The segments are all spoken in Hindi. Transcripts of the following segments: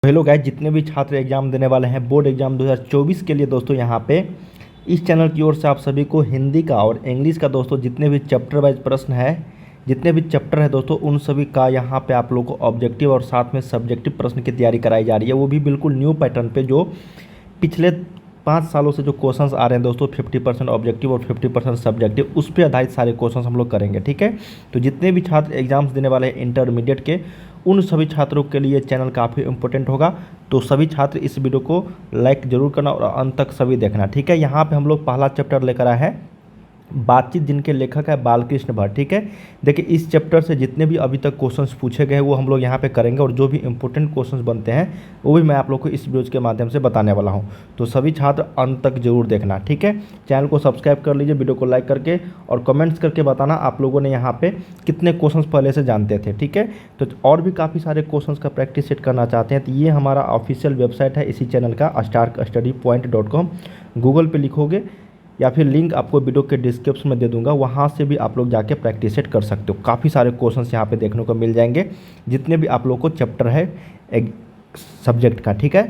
हेलो गाइस, जितने भी छात्र एग्जाम देने वाले हैं बोर्ड एग्जाम 2024 के लिए दोस्तों, यहाँ पे इस चैनल की ओर से आप सभी को हिंदी का और इंग्लिश का दोस्तों जितने भी चैप्टर वाइज प्रश्न है, जितने भी चैप्टर है दोस्तों, उन सभी का यहाँ पे आप लोगों को ऑब्जेक्टिव और साथ में सब्जेक्टिव प्रश्न की तैयारी कराई जा रही है। वो भी बिल्कुल न्यू पैटर्न पे, जो पिछले 5 सालों से जो क्वेश्चंस आ रहे हैं दोस्तों, 50% ऑब्जेक्टिव और 50% सब्जेक्टिव, उस पर आधारित सारे क्वेश्चंस हम लोग करेंगे। ठीक है, तो जितने भी छात्र एग्जाम्स देने वाले हैं इंटरमीडिएट के, उन सभी छात्रों के लिए चैनल काफ़ी इंपॉर्टेंट होगा। तो सभी छात्र इस वीडियो को लाइक जरूर करना और अंत तक सभी देखना। ठीक है, यहाँ पे हम लोग पहला चैप्टर लेकर आए हैं, बातचीत, जिनके लेखक है बालकृष्ण भट्ट। ठीक है, देखिए इस चैप्टर से जितने भी अभी तक क्वेश्चंस पूछे गए हैं वो हम लोग यहाँ पे करेंगे, और जो भी इंपॉर्टेंट क्वेश्चंस बनते हैं वो भी मैं आप लोग को इस वीडियो के माध्यम से बताने वाला हूँ। तो सभी छात्र अंत तक जरूर देखना। ठीक है, चैनल को सब्सक्राइब कर लीजिए, वीडियो को लाइक करके, और कमेंट्स करके बताना आप लोगों ने यहाँ पे कितने क्वेश्चन पहले से जानते थे। ठीक है, तो और भी काफ़ी सारे क्वेश्चन का प्रैक्टिस सेट करना चाहते हैं तो ये हमारा ऑफिशियल वेबसाइट है इसी चैनल का, starkstudypoint.com। गूगल पर लिखोगे या फिर लिंक आपको वीडियो के डिस्क्रिप्शन में दे दूंगा, वहाँ से भी आप लोग जाके प्रैक्टिस सेट कर सकते हो। काफ़ी सारे क्वेश्चंस यहाँ पे देखने को मिल जाएंगे, जितने भी आप लोग को चैप्टर है एक सब्जेक्ट का। ठीक है,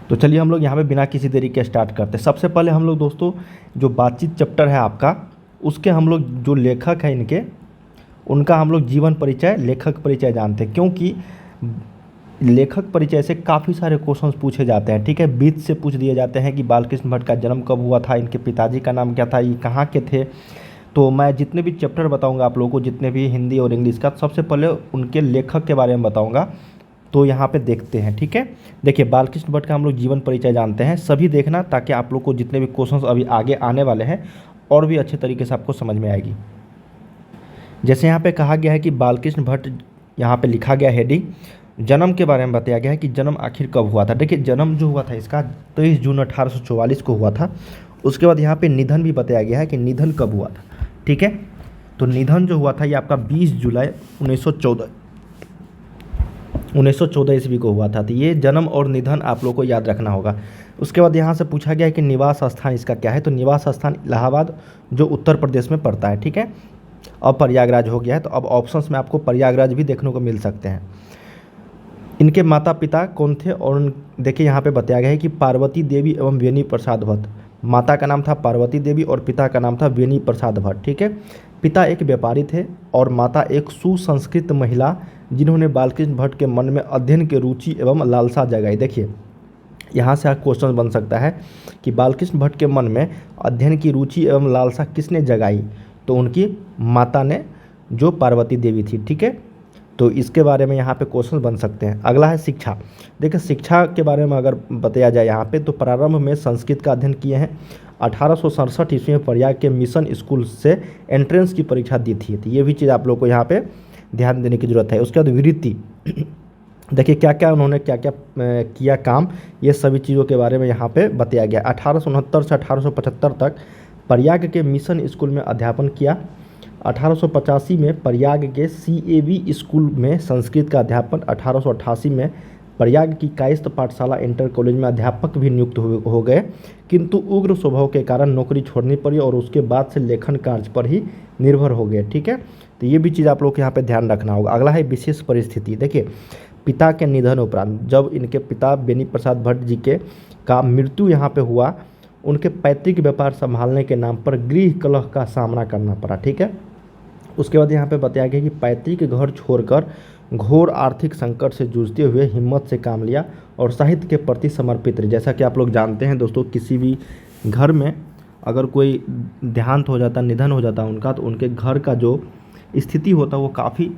तो चलिए हम लोग यहाँ पे बिना किसी देरी के स्टार्ट करते हैं। सबसे पहले हम लोग दोस्तों जो बातचीत चैप्टर है आपका, उसके हम लोग जो लेखक है इनके, उनका हम लोग जीवन परिचय, लेखक परिचय जानते हैं, क्योंकि लेखक परिचय से काफ़ी सारे क्वेश्चंस पूछे जाते हैं। ठीक है, बीच से पूछ दिए जाते हैं कि बालकृष्ण भट्ट का जन्म कब हुआ था, इनके पिताजी का नाम क्या था, ये कहाँ के थे। तो मैं जितने भी चैप्टर बताऊंगा आप लोगों को, जितने भी हिंदी और इंग्लिश का, सबसे पहले उनके लेखक के बारे में बताऊंगा। तो यहाँ पे देखते हैं। ठीक है, देखिए बालकृष्ण भट्ट का हम लोग जीवन परिचय जानते हैं, सभी देखना, ताकि आप लोग को जितने भी क्वेश्चन अभी आगे आने वाले हैं और भी अच्छे तरीके से आपको समझ में आएगी। जैसे यहाँ पे कहा गया है कि बालकृष्ण भट्ट, यहाँ पे लिखा गया हेडिंग, जन्म के बारे में बताया गया है कि जन्म आखिर कब हुआ था। देखिए जन्म जो हुआ था इसका 23 जून 1844 को हुआ था। उसके बाद यहाँ पे निधन भी बताया गया है कि निधन कब हुआ था। ठीक है, तो निधन जो हुआ था ये आपका 20 जुलाई 1914 ईस्वी को हुआ था। तो ये जन्म और निधन आप लोग को याद रखना होगा। उसके बाद यहाँ से पूछा गया है कि निवास स्थान इसका क्या है। तो निवास स्थान इलाहाबाद, जो उत्तर प्रदेश में पड़ता है। ठीक है, अब प्रयागराज हो गया है, तो अब ऑप्शंस में आपको प्रयागराज भी देखने को मिल सकते हैं। इनके माता पिता कौन थे, और देखिए यहाँ पे बताया गया है कि पार्वती देवी एवं वेणी प्रसाद भट्ट। माता का नाम था पार्वती देवी और पिता का नाम था वेणी प्रसाद भट्ट। ठीक है, पिता एक व्यापारी थे और माता एक सुसंस्कृत महिला, जिन्होंने बालकृष्ण भट्ट के मन में अध्ययन की रुचि एवं लालसा जगाई। देखिए यहाँ से क्वेश्चन बन सकता है कि बालकृष्ण भट्ट के मन में अध्ययन की रुचि एवं लालसा किसने जगाई, तो उनकी माता ने, जो पार्वती देवी थी। ठीक है, तो इसके बारे में यहाँ पे क्वेश्चन बन सकते हैं। अगला है शिक्षा। देखिए शिक्षा के बारे में अगर बताया जाए यहाँ पे, तो प्रारंभ में संस्कृत का अध्ययन किए हैं। 1867 ईस्वी में प्रयाग के मिशन स्कूल से एंट्रेंस की परीक्षा दी थी। तो ये भी चीज़ आप लोग को यहाँ पे ध्यान देने की जरूरत है। उसके बाद वृत्ति, देखिए क्या क्या उन्होंने क्या क्या किया काम, ये सभी चीज़ों के बारे में यहाँ पे बताया गया। 1869 से 1875 तक प्रयाग के मिशन स्कूल में अध्यापन किया। 1885 में प्रयाग के CAV स्कूल में संस्कृत का अध्यापन। 1888 में प्रयाग की कायस्थ पाठशाला इंटर कॉलेज में अध्यापक भी नियुक्त हो गए, किंतु उग्र स्वभाव के कारण नौकरी छोड़नी पड़ी और उसके बाद से लेखन कार्य पर ही निर्भर हो गए। ठीक है, तो ये भी चीज़ आप लोग को यहाँ पे ध्यान रखना होगा। अगला है विशेष परिस्थिति। देखिए पिता के निधन उपरांत, जब इनके पिता वेणी प्रसाद भट्ट जी के का मृत्यु यहाँ पे हुआ, उनके पैतृक व्यापार संभालने के नाम पर गृह कलह का सामना करना पड़ा। ठीक है, उसके बाद यहाँ पे बताया गया कि पैतृक घर छोड़कर घोर आर्थिक संकट से जूझते हुए हिम्मत से काम लिया और साहित्य के प्रति समर्पित रहे। जैसा कि आप लोग जानते हैं दोस्तों, किसी भी घर में अगर कोई देहांत हो जाता, निधन हो जाता उनका, तो उनके घर का जो स्थिति होता है वो काफ़ी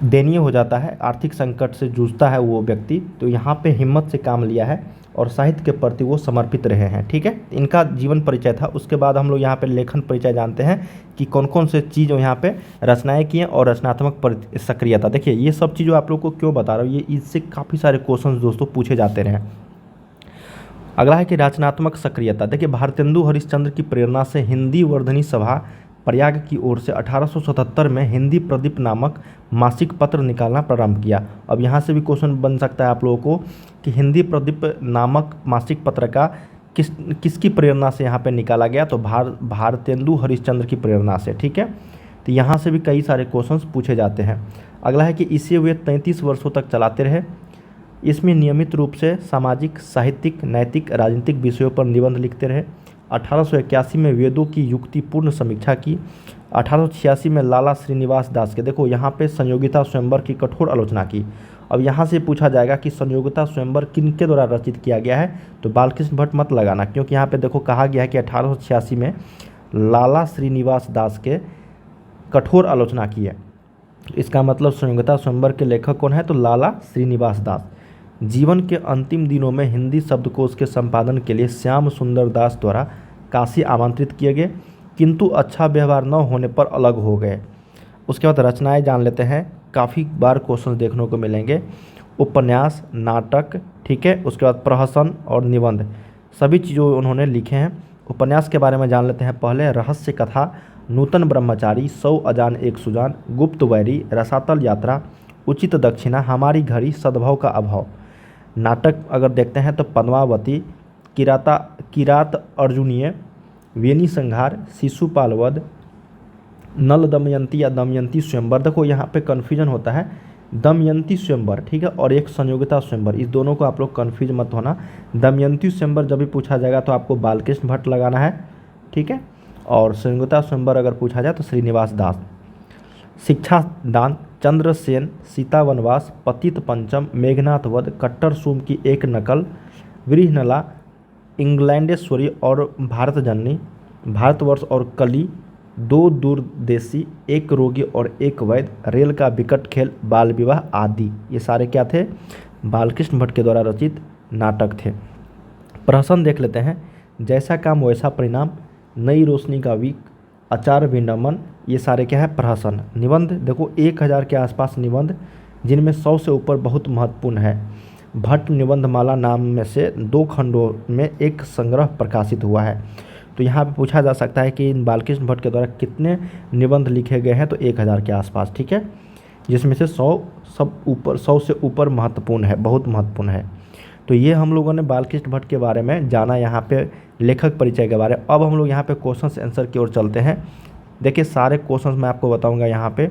दयनीय हो जाता है, आर्थिक संकट से जूझता है वो व्यक्ति। तो यहाँ पे हिम्मत से काम लिया है और साहित्य के प्रति वो समर्पित रहे हैं। ठीक है, इनका जीवन परिचय था। उसके बाद हम लोग यहाँ पे लेखन परिचय जानते हैं कि कौन कौन से चीज़ यहाँ पे रचनाएं की हैं और रचनात्मक सक्रियता। देखिए ये सब चीज़ों आप लोग को क्यों बता रहा हूँ, ये इससे काफ़ी सारे क्वेश्चन दोस्तों पूछे जाते रहे। अगला है कि रचनात्मक सक्रियता। देखिए भारतेंदु हरिश्चंद्र की प्रेरणा से हिंदी वर्धनी सभा प्रयाग की ओर से 1877 में हिंदी प्रदीप नामक मासिक पत्र निकालना प्रारंभ किया। अब यहाँ से भी क्वेश्चन बन सकता है आप लोगों को कि हिंदी प्रदीप नामक मासिक पत्र का किसकी प्रेरणा से यहाँ पे निकाला गया, तो भारतेंदु हरिश्चंद्र की प्रेरणा से। ठीक है, तो यहाँ से भी कई सारे क्वेश्चंस पूछे जाते हैं। अगला है कि इसे वे 33 वर्षों तक चलाते रहे। इसमें नियमित रूप से सामाजिक, साहित्यिक, नैतिक, राजनीतिक विषयों पर निबंध लिखते रहे। 1881 में वेदों की युक्तिपूर्ण समीक्षा की। 1886 में लाला श्रीनिवास दास के, देखो यहाँ पे संयोगिता स्वयंवर की कठोर आलोचना की। अब यहाँ से पूछा जाएगा कि संयोगिता स्वयंवर किनके द्वारा रचित किया गया है, तो बालकृष्ण भट्ट मत लगाना, क्योंकि यहाँ पे देखो कहा गया है कि 1886 में लाला श्रीनिवास दास के कठोर आलोचना की है। इसका मतलब संयोगिता स्वयंवर के लेखक कौन है, तो लाला श्रीनिवास दास। जीवन के अंतिम दिनों में हिंदी शब्दकोश के संपादन के लिए श्याम सुंदर दास द्वारा काशी आमंत्रित किए गए, किंतु अच्छा व्यवहार न होने पर अलग हो गए। उसके बाद रचनाएं जान लेते हैं, काफ़ी बार क्वेश्चन देखने को मिलेंगे। उपन्यास, नाटक, ठीक है, उसके बाद प्रहसन और निबंध, सभी चीज़ों उन्होंने लिखे हैं। उपन्यास के बारे में जान लेते हैं पहले। रहस्य कथा, नूतन ब्रह्मचारी, 100 अजान एक सुजान, गुप्त वैरी, रसातल यात्रा, उचित दक्षिणा, हमारी घड़ी, सद्भाव का अभाव। नाटक अगर देखते हैं तो पद्मावती, किरात अर्जुनीय, वेणी संहार, शिशुपाल वध, नल दमयंती या दमयंती स्वयंवर। देखो यहाँ पे कन्फ्यूजन होता है, दमयंती स्वयंवर, ठीक है, और एक संयोगिता स्वयंवर, इस दोनों को आप लोग कन्फ्यूज मत होना। दमयंती स्वयंवर जब भी पूछा जाएगा तो आपको बालकृष्ण भट्ट लगाना है, ठीक है, और संयोगिता स्वयंवर अगर पूछा जाए तो श्रीनिवास दास। शिक्षा दान, चंद्रसेन, सीता वनवास, पतित पंचम, मेघनाथ वध, कट्टर सोम की एक नकल, वृहनला, इंग्लैंडेश्वरी और भारत जननी, भारतवर्ष और कली, 2 दूरदेशी, एक रोगी और एक वैद्य, रेल का विकट खेल, बाल विवाह आदि, ये सारे क्या थे, बालकृष्ण भट्ट के द्वारा रचित नाटक थे। प्रहसन देख लेते हैं। जैसा काम वैसा परिणाम, नई रोशनी का वीक, आचार विडम्बन, ये सारे क्या है, प्रहसन। निबंध देखो 1000 के आसपास निबंध, जिनमें 100 से ऊपर बहुत महत्वपूर्ण है। भट्ट निबंधमाला नाम में से 2 खंडों में एक संग्रह प्रकाशित हुआ है। तो यहाँ पे पूछा जा सकता है कि इन बालकृष्ण भट्ट के द्वारा कितने निबंध लिखे गए हैं, तो 1000 के आसपास, ठीक है, जिसमें से 100 से ऊपर महत्वपूर्ण है, बहुत महत्वपूर्ण है। तो ये हम लोगों ने बालकृष्ण भट्ट के बारे में जाना, यहाँ पे लेखक परिचय के बारे में। अब हम लोग यहाँ पे क्वेश्चन आंसर की ओर चलते हैं। देखिए सारे क्वेश्चंस मैं आपको बताऊंगा यहाँ पे,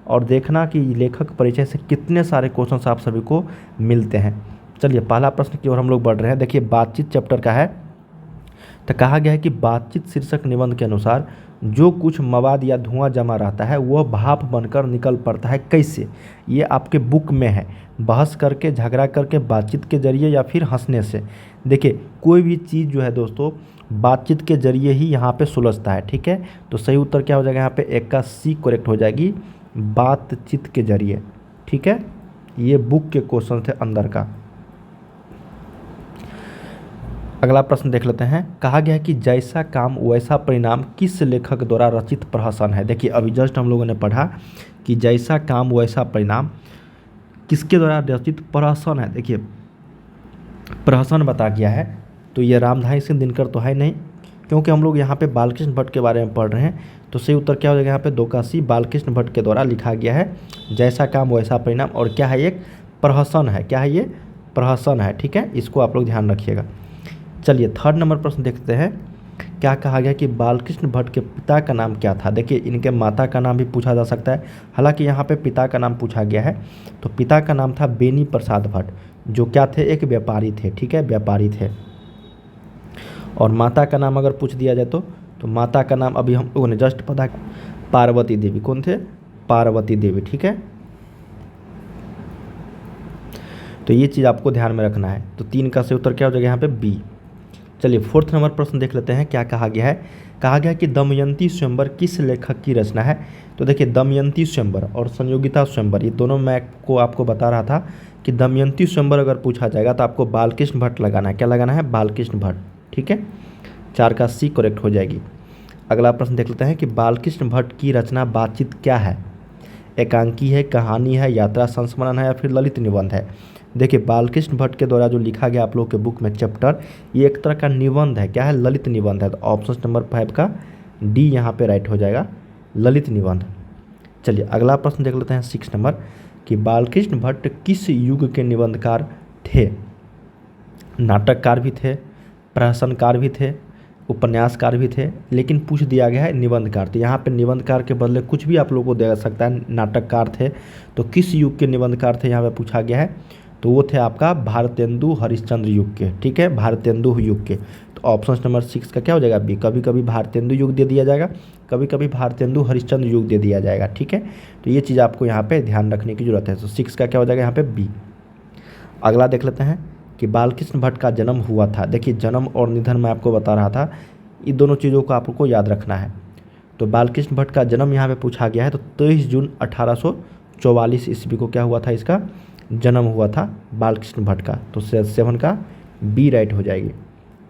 और देखना कि लेखक परिचय से कितने सारे क्वेश्चंस आप सभी को मिलते हैं। चलिए पहला प्रश्न की ओर हम लोग बढ़ रहे हैं। देखिए बातचीत चैप्टर का है, तो कहा गया है कि बातचीत शीर्षक निबंध के अनुसार जो कुछ मवाद या धुआं जमा रहता है वह भाप बनकर निकल पड़ता है, कैसे? ये आपके बुक में है। बहस करके, झगड़ा करके, बातचीत के जरिए या फिर हंसने से। देखिए कोई भी चीज़ जो है दोस्तों बातचीत के जरिए ही यहाँ पे सुलझता है, ठीक है। तो सही उत्तर क्या हो जाएगा यहाँ पे, एक का सी करेक्ट हो जाएगी, बातचीत के जरिए, ठीक है। ये बुक के क्वेश्चन थे अंदर का। अगला प्रश्न देख लेते हैं। कहा गया है कि जैसा काम वैसा परिणाम किस लेखक द्वारा रचित प्रहसन है। देखिए अभी जस्ट हम लोगों ने पढ़ा कि जैसा काम वैसा परिणाम किसके द्वारा रचित प्रहसन है। देखिए प्रहसन बता गया है, तो ये रामधारी सिंह दिनकर तो है नहीं, क्योंकि हम लोग यहाँ पे बालकृष्ण भट्ट के बारे में पढ़ रहे हैं। तो सही उत्तर क्या हो जाएगा यहाँ पे, 2 का सी, बालकृष्ण भट्ट के द्वारा लिखा गया है जैसा काम वैसा परिणाम। और क्या है, एक प्रहसन है। क्या है ये, प्रहसन है, ठीक है, इसको आप लोग ध्यान रखिएगा। चलिए थर्ड नंबर प्रश्न देखते हैं। क्या कहा गया कि बालकृष्ण भट्ट के पिता का नाम क्या था। देखिए इनके माता का नाम भी पूछा जा सकता है, हालांकि यहाँ पे पिता का नाम पूछा गया है। तो पिता का नाम था बेनी प्रसाद भट्ट, जो क्या थे, एक व्यापारी थे, ठीक है, व्यापारी थे। और माता का नाम अगर पूछ दिया जाए तो माता का नाम अभी हम लोगों ने जस्ट पता, पार्वती देवी। कौन थे, पार्वती देवी, ठीक है। तो ये चीज़ आपको ध्यान में रखना है। तो 3 का सही उत्तर क्या हो जाएगा यहाँ पे, बी। चलिए फोर्थ नंबर प्रश्न देख लेते हैं। क्या कहा गया है, कहा गया कि दमयंती स्वयंवर किस लेखक की रचना है। तो देखिए दमयंती स्वयंवर और संयोगिता स्वयंवर, ये दोनों मैं आपको बता रहा था कि दमयंती स्वयंवर अगर पूछा जाएगा तो आपको बालकृष्ण भट्ट लगाना है। क्या लगाना है, बालकृष्ण भट्ट, ठीक है। 4 का सी करेक्ट हो जाएगी। अगला प्रश्न देख लेते हैं कि बालकृष्ण भट्ट की रचना बातचीत क्या है। एकांकी है, कहानी है, यात्रा संस्मरण है या फिर ललित निबंध है। देखिए बालकृष्ण भट्ट के द्वारा जो लिखा गया आप लोग के बुक में चैप्टर, ये एक तरह का निबंध है। क्या है, ललित निबंध है। तो ऑप्शन नंबर 5 का डी यहाँ पे राइट हो जाएगा, ललित निबंध। चलिए अगला प्रश्न देख लेते हैं 6 नंबर, कि बालकृष्ण भट्ट किस युग के निबंधकार थे। नाटककार भी थे, प्रहसनकार भी थे, उपन्यासकार भी थे, लेकिन पूछ दिया गया है निबंधकार। तो यहाँ पे निबंधकार के बदले कुछ भी आप लोगों को दे सकता है। नाटककार थे, तो किस युग के निबंधकार थे यहाँ पे पूछा गया है। तो वो थे आपका भारतेंदु हरिश्चंद्र युग के, ठीक है, भारतेंदु युग के। तो ऑप्शन नंबर 6 का क्या हो जाएगा बी। कभी कभी भारतेंदु युग दे दिया जाएगा, कभी कभी भारतेंदु हरिश्चंद्र युग दे दिया जाएगा, ठीक है। तो ये चीज़ आपको यहाँ पे ध्यान रखने की जरूरत है। तो 6 का क्या हो जाएगा यहाँ पे बी। अगला देख लेते हैं कि बालकृष्ण भट्ट का जन्म हुआ था। देखिए जन्म और निधन मैं आपको बता रहा था, इन दोनों चीज़ों को आपको याद रखना है। तो बालकृष्ण भट्ट का जन्म यहाँ पे पूछा गया है, तो 23 जून 1844 ईस्वी को क्या हुआ था, इसका जन्म हुआ था बालकृष्ण भट्ट का। तो 7 का बी राइट हो जाएगी।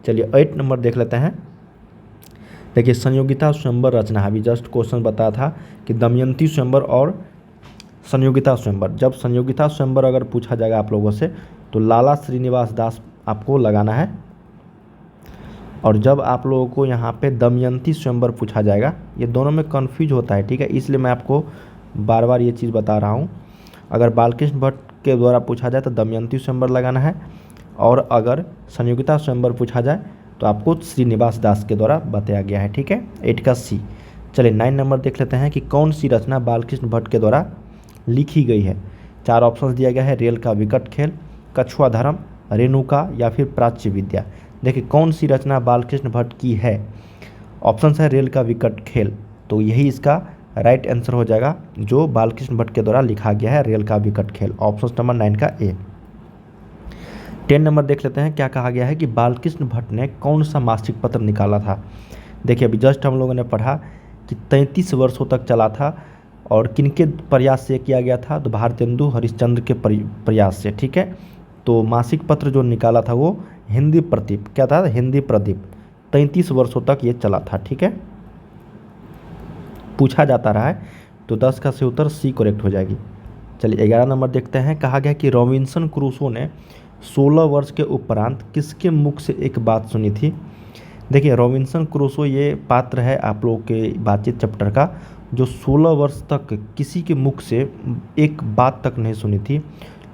चलिए 8 नंबर देख लेते हैं। देखिए संयोगिता स्वयंवर रचना, अभी जस्ट क्वेश्चन बताया था कि दमयंती स्वयंवर और संयोगिता स्वयंवर। जब संयोगिता स्वयंवर अगर पूछा जाएगा आप लोगों से तो लाला श्रीनिवास दास आपको लगाना है, और जब आप लोगों को यहाँ पे दमयंती स्वयंवर पूछा जाएगा, ये दोनों में कन्फ्यूज होता है, ठीक है, इसलिए मैं आपको बार बार ये चीज़ बता रहा हूँ। अगर बालकृष्ण भट्ट के द्वारा पूछा जाए तो दमयंती स्वयंवर लगाना है, और अगर संयोगिता स्वयंवर पूछा जाए तो आपको श्रीनिवास दास के द्वारा बताया गया है, ठीक है। 8 का सी। चलिए 9 नंबर देख लेते हैं कि कौन सी रचना बालकृष्ण भट्ट के द्वारा लिखी गई है। 4 ऑप्शन दिया गया है, रेल का विकट खेल, कछुआ धर्म, रेणुका या फिर प्राच्य विद्या। देखिए कौन सी रचना बालकृष्ण भट्ट की है। ऑप्शन है रेल का विकट खेल, तो यही इसका राइट आंसर हो जाएगा, जो बालकृष्ण भट्ट के द्वारा लिखा गया है रेल का विकट खेल। ऑप्शन नंबर 9 का ए। 10 नंबर देख लेते हैं, क्या कहा गया है कि बालकृष्ण भट्ट ने कौन सा मासिक पत्र निकाला था। देखिए अभी जस्ट हम लोगों ने पढ़ा कि 33 वर्षों तक चला था, और किनके प्रयास से किया गया था, तो भारतेंदु हरिश्चंद्र के प्रयास से, ठीक है। तो मासिक पत्र जो निकाला था वो हिंदी प्रदीप, क्या था, हिंदी प्रदीप। 33 वर्षों तक ये चला था, ठीक है, पूछा जाता रहा है। तो 10 का सही उत्तर सी करेक्ट हो जाएगी। चलिए 11 नंबर देखते हैं। कहा गया कि रॉबिन्सन क्रूसो ने 16 वर्ष के उपरांत किसके मुख से एक बात सुनी थी। देखिए रॉबिन्सन क्रूसो ये पात्र है आप लोगों के बातचीत चैप्टर का, जो 16 वर्ष तक किसी के मुख से एक बात तक नहीं सुनी थी।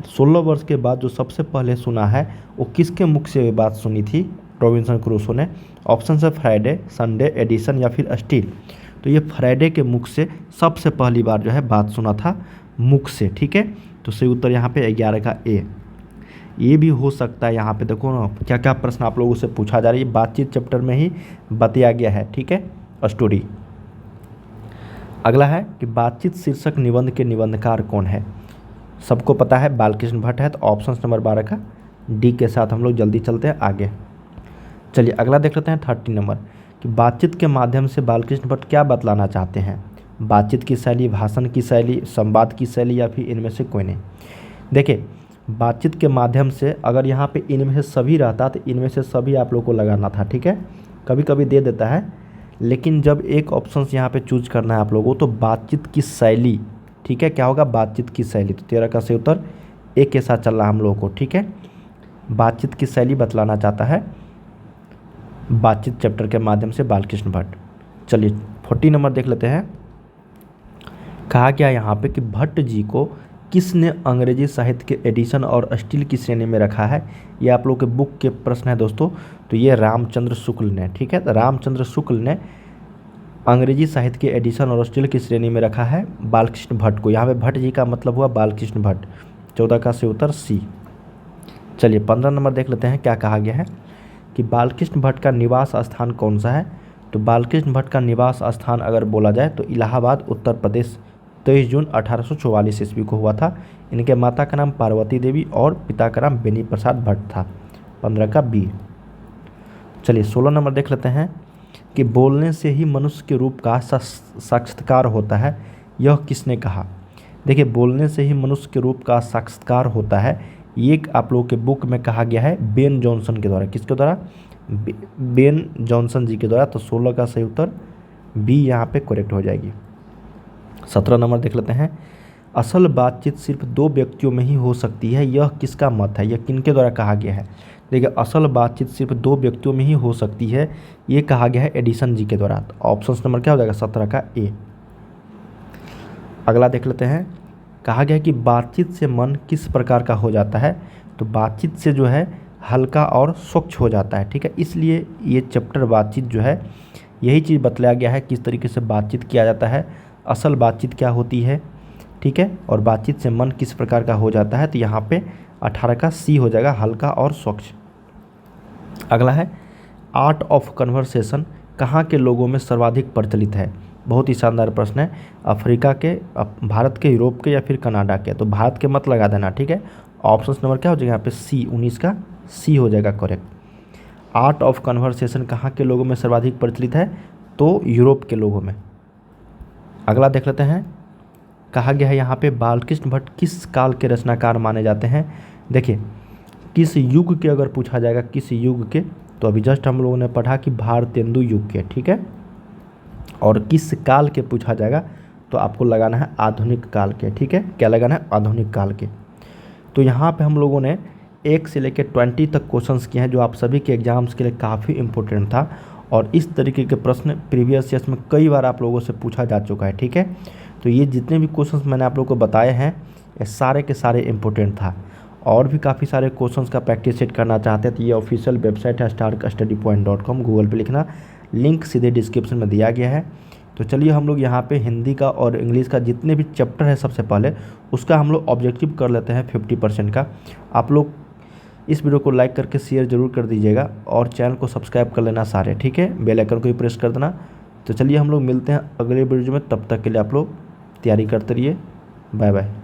16 वर्ष के बाद जो सबसे पहले सुना है वो किसके मुख से बात सुनी थी रॉबिन्सन क्रूसो ने। ऑप्शन है फ्राइडे, संडे, एडिसन या फिर स्टील। तो ये फ्राइडे के मुख से सबसे पहली बार जो है बात सुना था, मुख से, ठीक है। तो सही उत्तर यहाँ पे 11 का ए। ये भी हो सकता है, यहाँ पे देखो ना क्या क्या प्रश्न आप लोगों से पूछा जा रहा है, ये बातचीत चैप्टर में ही बताया गया है, ठीक है, स्टोरी। अगला है कि बातचीत शीर्षक निबंध के निबंधकार कौन है। सबको पता है बालकृष्ण भट्ट है, तो ऑप्शन नंबर 12 का डी के साथ हम लोग जल्दी चलते हैं आगे। चलिए अगला देख लेते हैं 30 नंबर कि बातचीत के माध्यम से बालकृष्ण भट्ट क्या बतलाना चाहते हैं। बातचीत की शैली, भाषण की शैली, संवाद की शैली या फिर इनमें से कोई नहीं। देखिए बातचीत के माध्यम से अगर यहाँ पे इनमें से सभी रहता तो इनमें से सभी आप लोग को लगाना था, ठीक है। कभी कभी दे देता है, लेकिन जब एक ऑप्शन यहाँ पे चूज करना है आप लोगों को, तो बातचीत की शैली, ठीक है, क्या होगा, बातचीत की शैली। तो 13 का सही उत्तर एक के साथ चल रहा है हम लोगों को, ठीक है। बातचीत की शैली बतलाना चाहता है बातचीत चैप्टर के माध्यम से बालकृष्ण भट्ट। चलिए 40 नंबर देख लेते हैं। कहा गया यहाँ पे कि भट्ट जी को किसने अंग्रेजी साहित्य के एडिशन और स्टील की श्रेणी में रखा है। ये आप लोग के बुक के प्रश्न है दोस्तों। तो ये रामचंद्र शुक्ल ने, ठीक है, तो रामचंद्र शुक्ल ने अंग्रेजी साहित्य के एडिशन और स्टील की श्रेणी में रखा है बालकृष्ण भट्ट को। यहाँ पे भट्ट जी का मतलब हुआ बालकृष्ण भट्ट। 14 का सही उत्तर सी। चलिए 15 नंबर देख लेते हैं। क्या कहा गया है कि बालकृष्ण भट्ट का निवास स्थान कौन सा है। तो बालकृष्ण भट्ट का निवास स्थान अगर बोला जाए तो इलाहाबाद, उत्तर प्रदेश। 23 जून 1844 ईस्वी को हुआ था। इनके माता का नाम पार्वती देवी और पिता का नाम बेनी प्रसाद भट्ट था। 15 का बी। चलिए 16 नंबर देख लेते हैं कि बोलने से ही मनुष्य के रूप का साक्षात्कार होता है, यह किसने कहा। देखिए बोलने से ही मनुष्य के रूप का साक्षात्कार होता है, ये आप लोगों के बुक में कहा गया है बेन जॉनसन के द्वारा। किसके द्वारा, बेन जॉनसन जी के द्वारा। तो 16 का सही उत्तर बी यहाँ पे करेक्ट हो जाएगी। 17 नंबर देख लेते हैं। असल बातचीत सिर्फ दो व्यक्तियों में ही हो सकती है, यह किसका मत है, यह किनके द्वारा कहा गया है। देखिए असल बातचीत सिर्फ दो व्यक्तियों में ही हो सकती है, ये कहा गया है एडिसन जी के द्वारा। तो ऑप्शन नंबर क्या हो जाएगा, 17 का ए। अगला देख लेते हैं। कहा गया है कि बातचीत से मन किस प्रकार का हो जाता है। तो बातचीत से जो है हल्का और स्वच्छ हो जाता है, ठीक है। इसलिए ये चैप्टर बातचीत जो है यही चीज़ बतलाया गया है किस तरीके से बातचीत किया जाता है, असल बातचीत क्या होती है, ठीक है, और बातचीत से मन किस प्रकार का हो जाता है। तो यहाँ पे 18 का सी हो जाएगा, हल्का और स्वच्छ। अगला है आर्ट ऑफ कन्वर्सेशन कहाँ के लोगों में सर्वाधिक प्रचलित है। बहुत ही शानदार प्रश्न है। अफ्रीका के, भारत के, यूरोप के या फिर कनाडा के। तो भारत के मत लगा देना, ठीक है। ऑप्शन नंबर क्या हो जाएगा यहाँ पे सी, 19 का सी हो जाएगा करेक्ट। आर्ट ऑफ कन्वर्सेशन कहाँ के लोगों में सर्वाधिक प्रचलित है, तो यूरोप के लोगों में। अगला देख लेते हैं। कहा गया है यहाँ पे बालकृष्ण भट्ट किस काल के रचनाकार माने जाते हैं। देखिए किस युग के अगर पूछा जाएगा, किस युग के, तो अभी जस्ट हम लोगों ने पढ़ा कि भारतेंदु युग के, ठीक है। और किस काल के पूछा जाएगा तो आपको लगाना है आधुनिक काल के, ठीक है। क्या लगाना है, आधुनिक काल के। तो यहाँ पे हम लोगों ने 1 से लेकर 20 तक क्वेश्चंस किए हैं, जो आप सभी के एग्जाम्स के लिए काफ़ी इंपॉर्टेंट था। और इस तरीके के प्रश्न प्रीवियस ईयर्स में कई बार आप लोगों से पूछा जा चुका है, ठीक है। तो ये जितने भी क्वेश्चंस मैंने आप लोगों को बताए हैं, ये सारे के सारे इंपॉर्टेंट था। और भी काफ़ी सारे क्वेश्चंस का प्रैक्टिस सेट करना चाहते हैं तो ये ऑफिशियल वेबसाइट है starkstudypoint.com, गूगल पे लिखना, लिंक सीधे डिस्क्रिप्शन में दिया गया है। तो चलिए हम लोग यहाँ पे हिंदी का और इंग्लिश का जितने भी चैप्टर है सबसे पहले उसका हम लोग ऑब्जेक्टिव कर लेते हैं 50% का। आप लोग इस वीडियो को लाइक करके शेयर जरूर कर दीजिएगा और चैनल को सब्सक्राइब कर लेना सारे, ठीक है। बेल आइकन को भी प्रेस कर देना। तो चलिए हम लोग मिलते हैं अगले वीडियो में, तब तक के लिए आप लोग तैयारी करते रहिए। Bye bye.